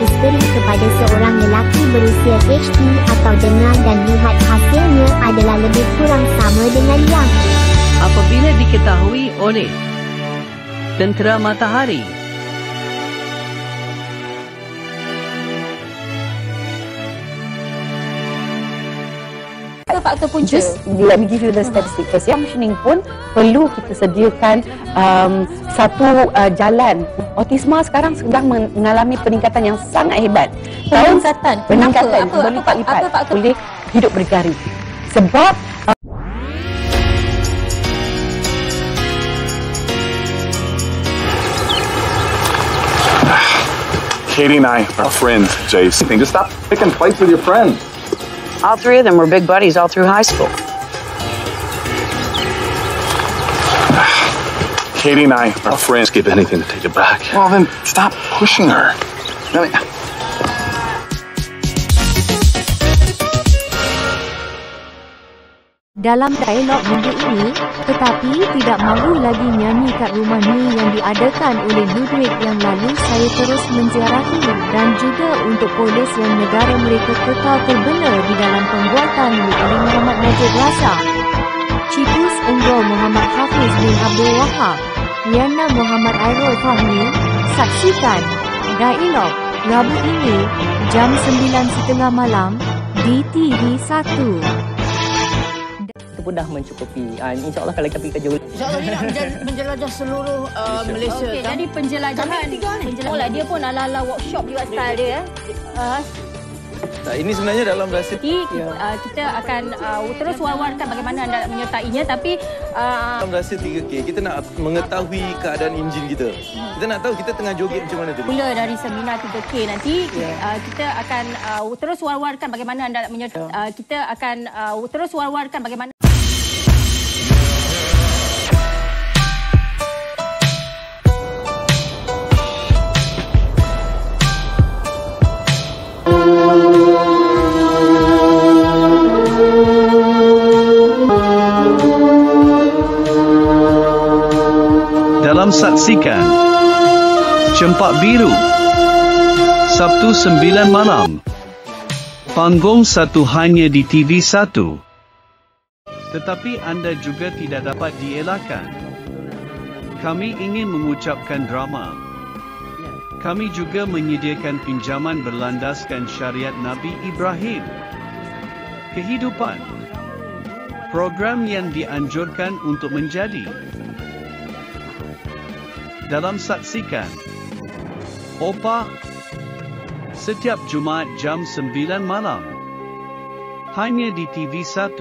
isteri kepada seorang lelaki berusia HD atau dengar dan lihat hasilnya adalah lebih kurang sama dengan yang apabila diketahui oleh tentera matahari. Faktor punca. Just let me give you the statistic first. Yang functioning pun perlu kita sediakan satu jalan. Autisma sekarang sedang mengalami peningkatan yang sangat hebat. Peningkatan berlipat-lipat boleh hidup berdikari. Sebab Katie and I are friends, Jace. Just stop picking fights with your friends. All three of them were big buddies all through high school. Katie and I are friends. Give anything to take it back. Well, then stop pushing her. Dalam dialog minggu ini, tetapi tidak mahu lagi nyanyi kat rumah ni yang diadakan oleh Ludwig yang lalu saya terus menziarahi dan juga untuk polis yang negara mereka kekal terbenar di dalam pembuatan Lut Ali Muhammad Najib Razak, Citus Unggul Muhammad Hafiz bin Abdul Wahab, Liana Muhammad Airul Fahmi. Saksikan dialog Rabu ini jam 9.30 malam di TV1. Pun dah mencukupi. InsyaAllah kalau kami kerja InsyaAllah dia nak menjelajah seluruh Malaysia. Okey, jadi penjelajahan. Dia pun ala-ala workshop juga style dia. Ini sebenarnya dalam rahsia. Kita akan terus war-warkan bagaimana anda menyertainya, tapi dalam rahsia 3K kita nak mengetahui keadaan enjin kita. Kita nak tahu kita tengah joget macam mana tadi. Mula dari seminar 3K nanti kita akan terus war-warkan bagaimana anda kita akan terus war-warkan bagaimana dalam saksikan Cempak Biru Sabtu 9 malam. Panggung 1 hanya di TV1. Tetapi anda juga tidak dapat dielakkan. Kami ingin mengucapkan drama. Kami juga menyediakan pinjaman berlandaskan syariat Nabi Ibrahim. Kehidupan. Program yang dianjurkan untuk menjadi. Dalam saksikan Opa setiap Jumaat jam 9 malam hanya di TV1.